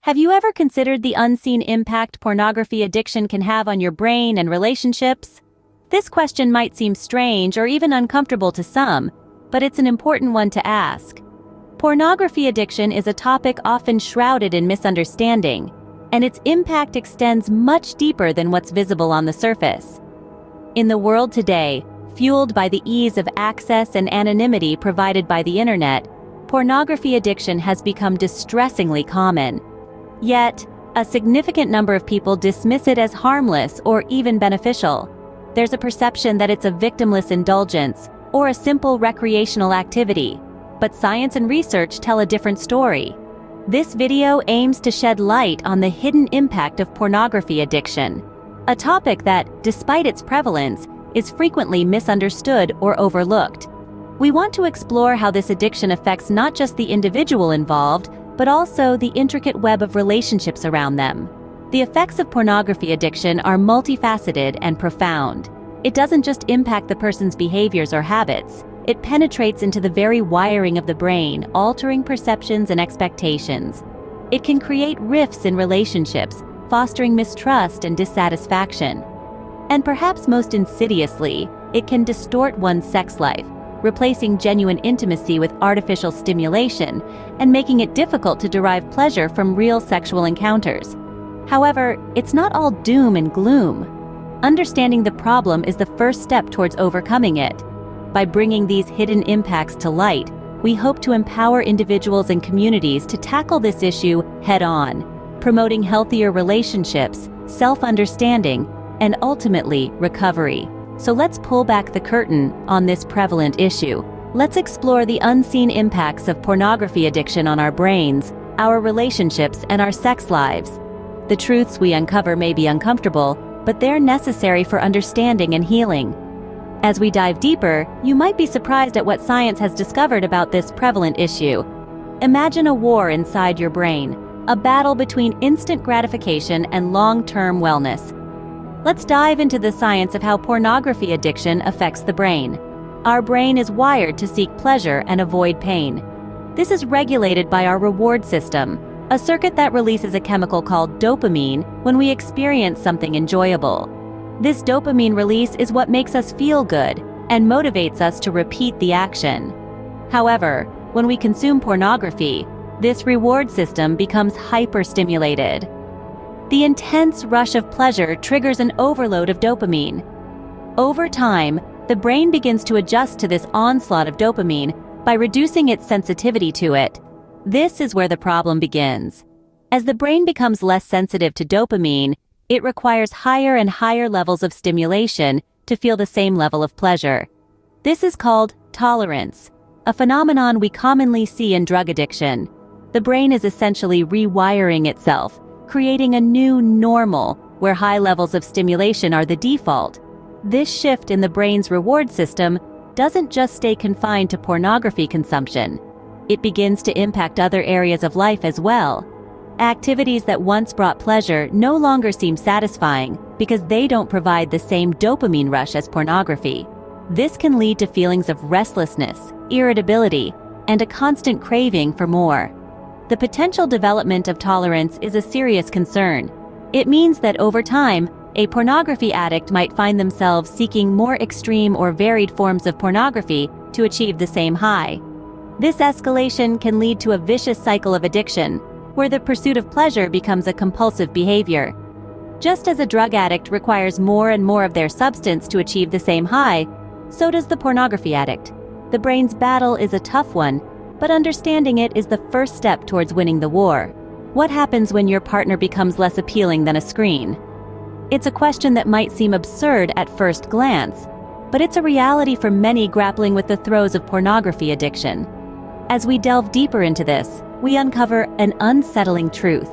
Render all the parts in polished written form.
Have you ever considered the unseen impact pornography addiction can have on your brain and relationships? This question might seem strange or even uncomfortable to some, but it's an important one to ask. Pornography addiction is a topic often shrouded in misunderstanding, and its impact extends much deeper than what's visible on the surface. In the world today, fueled by the ease of access and anonymity provided by the internet, pornography addiction has become distressingly common. Yet, a significant number of people dismiss it as harmless or even beneficial. There's a perception that it's a victimless indulgence or a simple recreational activity, but science and research tell a different story. This video aims to shed light on the hidden impact of pornography addiction, a topic that, despite its prevalence, is frequently misunderstood or overlooked. We want to explore how this addiction affects not just the individual involved, but also the intricate web of relationships around them. The effects of pornography addiction are multifaceted and profound. It doesn't just impact the person's behaviors or habits, it penetrates into the very wiring of the brain, altering perceptions and expectations. It can create rifts in relationships, fostering mistrust and dissatisfaction. And perhaps most insidiously, it can distort one's sex life, replacing genuine intimacy with artificial stimulation and making it difficult to derive pleasure from real sexual encounters. However, it's not all doom and gloom. Understanding the problem is the first step towards overcoming it. By bringing these hidden impacts to light, we hope to empower individuals and communities to tackle this issue head-on, promoting healthier relationships, self-understanding, and ultimately recovery. So let's pull back the curtain on this prevalent issue. Let's explore the unseen impacts of pornography addiction on our brains, our relationships, and our sex lives. The truths we uncover may be uncomfortable, but they're necessary for understanding and healing. As we dive deeper, you might be surprised at what science has discovered about this prevalent issue. Imagine a war inside your brain, a battle between instant gratification and long-term wellness. Let's dive into the science of how pornography addiction affects the brain. Our brain is wired to seek pleasure and avoid pain. This is regulated by our reward system, a circuit that releases a chemical called dopamine when we experience something enjoyable. This dopamine release is what makes us feel good and motivates us to repeat the action. However, when we consume pornography, this reward system becomes hyperstimulated. The intense rush of pleasure triggers an overload of dopamine. Over time, the brain begins to adjust to this onslaught of dopamine by reducing its sensitivity to it. This is where the problem begins. As the brain becomes less sensitive to dopamine, it requires higher and higher levels of stimulation to feel the same level of pleasure. This is called tolerance, a phenomenon we commonly see in drug addiction. The brain is essentially rewiring itself, creating a new normal where high levels of stimulation are the default. This shift in the brain's reward system doesn't just stay confined to pornography consumption. It begins to impact other areas of life as well. Activities that once brought pleasure no longer seem satisfying because they don't provide the same dopamine rush as pornography. This can lead to feelings of restlessness, irritability, and a constant craving for more. The potential development of tolerance is a serious concern. It means that over time, a pornography addict might find themselves seeking more extreme or varied forms of pornography to achieve the same high. This escalation can lead to a vicious cycle of addiction, where the pursuit of pleasure becomes a compulsive behavior. Just as a drug addict requires more and more of their substance to achieve the same high, so does the pornography addict. The brain's battle is a tough one, but understanding it is the first step towards winning the war. What happens when your partner becomes less appealing than a screen? It's a question that might seem absurd at first glance, but it's a reality for many grappling with the throes of pornography addiction. As we delve deeper into this, we uncover an unsettling truth.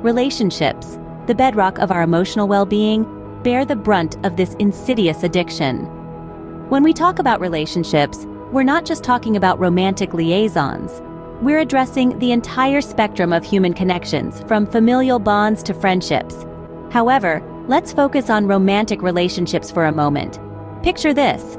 Relationships, the bedrock of our emotional well-being, bear the brunt of this insidious addiction. When we talk about relationships, we're not just talking about romantic liaisons. We're addressing the entire spectrum of human connections, from familial bonds to friendships. However, let's focus on romantic relationships for a moment. Picture this: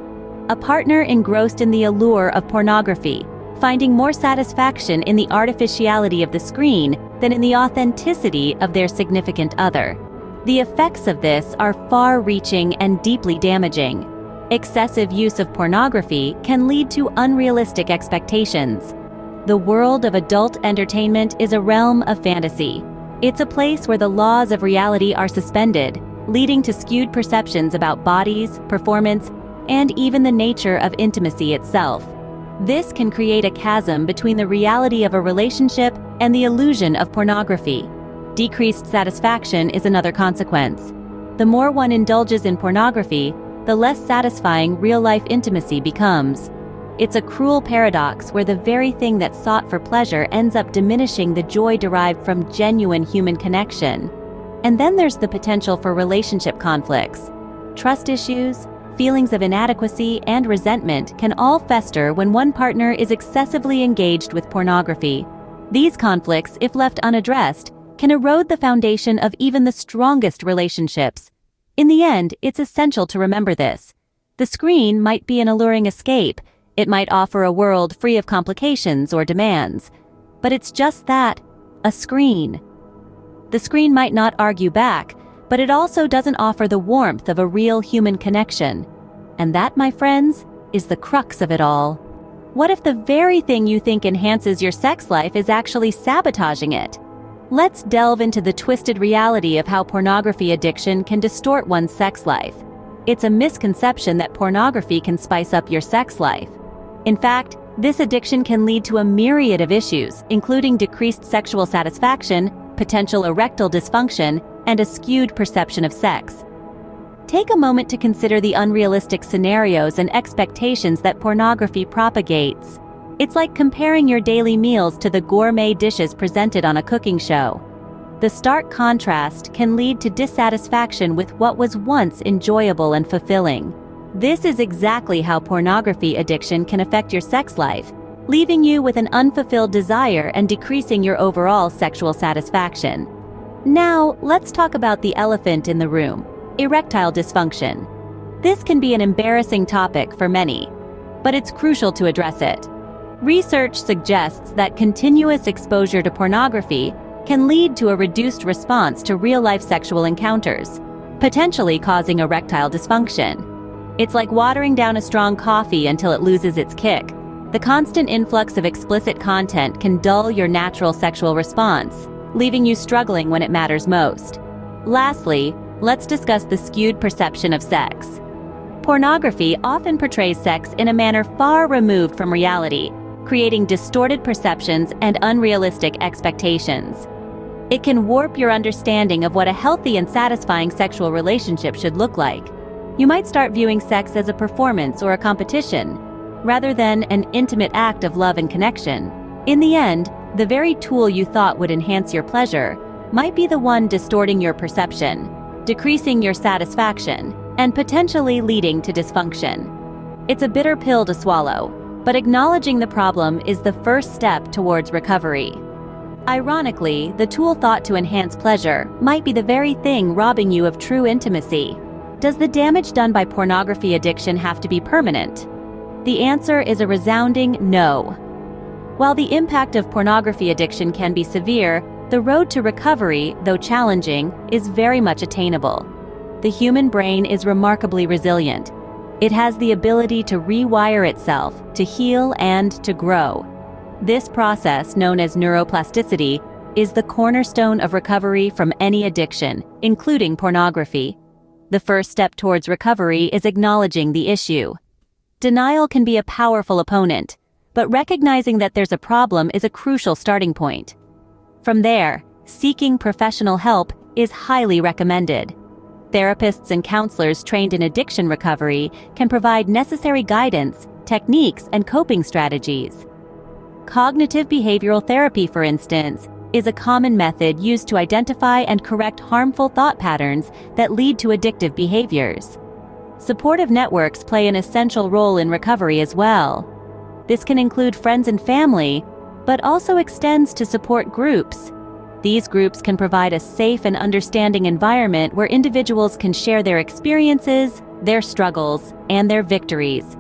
a partner engrossed in the allure of pornography, finding more satisfaction in the artificiality of the screen than in the authenticity of their significant other. The effects of this are far-reaching and deeply damaging. Excessive use of pornography can lead to unrealistic expectations. The world of adult entertainment is a realm of fantasy. It's a place where the laws of reality are suspended, leading to skewed perceptions about bodies, performance, and even the nature of intimacy itself. This can create a chasm between the reality of a relationship and the illusion of pornography. Decreased satisfaction is another consequence. The more one indulges in pornography, the less satisfying real-life intimacy becomes. It's a cruel paradox where the very thing that's sought for pleasure ends up diminishing the joy derived from genuine human connection. And then there's the potential for relationship conflicts. Trust issues, feelings of inadequacy, and resentment can all fester when one partner is excessively engaged with pornography. These conflicts, if left unaddressed, can erode the foundation of even the strongest relationships. In the end, it's essential to remember this. The screen might be an alluring escape. It might offer a world free of complications or demands. But it's just that, a screen. The screen might not argue back, but it also doesn't offer the warmth of a real human connection. And that, my friends, is the crux of it all. What if the very thing you think enhances your sex life is actually sabotaging it? Let's delve into the twisted reality of how pornography addiction can distort one's sex life. It's a misconception that pornography can spice up your sex life. In fact, this addiction can lead to a myriad of issues, including decreased sexual satisfaction, potential erectile dysfunction, and a skewed perception of sex. Take a moment to consider the unrealistic scenarios and expectations that pornography propagates. It's like comparing your daily meals to the gourmet dishes presented on a cooking show. The stark contrast can lead to dissatisfaction with what was once enjoyable and fulfilling. This is exactly how pornography addiction can affect your sex life, leaving you with an unfulfilled desire and decreasing your overall sexual satisfaction. Now, let's talk about the elephant in the room: erectile dysfunction. This can be an embarrassing topic for many, but it's crucial to address it. Research suggests that continuous exposure to pornography can lead to a reduced response to real-life sexual encounters, potentially causing erectile dysfunction. It's like watering down a strong coffee until it loses its kick. The constant influx of explicit content can dull your natural sexual response, leaving you struggling when it matters most. Lastly, let's discuss the skewed perception of sex. Pornography often portrays sex in a manner far removed from reality, creating distorted perceptions and unrealistic expectations. It can warp your understanding of what a healthy and satisfying sexual relationship should look like. You might start viewing sex as a performance or a competition, rather than an intimate act of love and connection. In the end, the very tool you thought would enhance your pleasure might be the one distorting your perception, decreasing your satisfaction, and potentially leading to dysfunction. It's a bitter pill to swallow, but acknowledging the problem is the first step towards recovery. Ironically, the tool thought to enhance pleasure might be the very thing robbing you of true intimacy. Does the damage done by pornography addiction have to be permanent? The answer is a resounding no. While the impact of pornography addiction can be severe, the road to recovery, though challenging, is very much attainable. The human brain is remarkably resilient. It has the ability to rewire itself, to heal, and to grow. This process, known as neuroplasticity, is the cornerstone of recovery from any addiction, including pornography. The first step towards recovery is acknowledging the issue. Denial can be a powerful opponent, but recognizing that there's a problem is a crucial starting point. From there, seeking professional help is highly recommended. Therapists and counselors trained in addiction recovery can provide necessary guidance, techniques, and coping strategies. Cognitive behavioral therapy, for instance, is a common method used to identify and correct harmful thought patterns that lead to addictive behaviors. Supportive networks play an essential role in recovery as well. This can include friends and family, but also extends to support groups. These groups can provide a safe and understanding environment where individuals can share their experiences, their struggles, and their victories.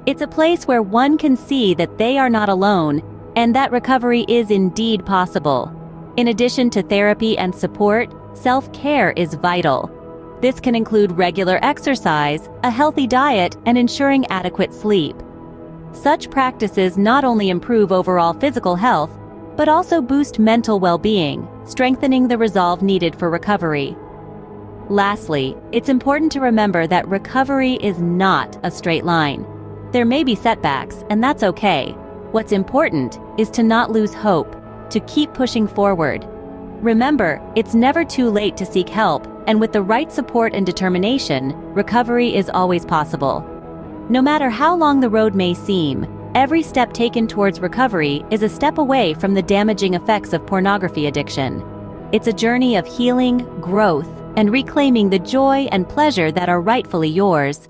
It's a place where one can see that they are not alone, and that recovery is indeed possible. In addition to therapy and support, self-care is vital. This can include regular exercise, a healthy diet, and ensuring adequate sleep. Such practices not only improve overall physical health, but also boost mental well-being, strengthening the resolve needed for recovery. Lastly, it's important to remember that recovery is not a straight line. There may be setbacks, and that's okay. What's important is to not lose hope, to keep pushing forward. Remember, it's never too late to seek help, and with the right support and determination, recovery is always possible. No matter how long the road may seem, every step taken towards recovery is a step away from the damaging effects of pornography addiction. It's a journey of healing, growth, and reclaiming the joy and pleasure that are rightfully yours.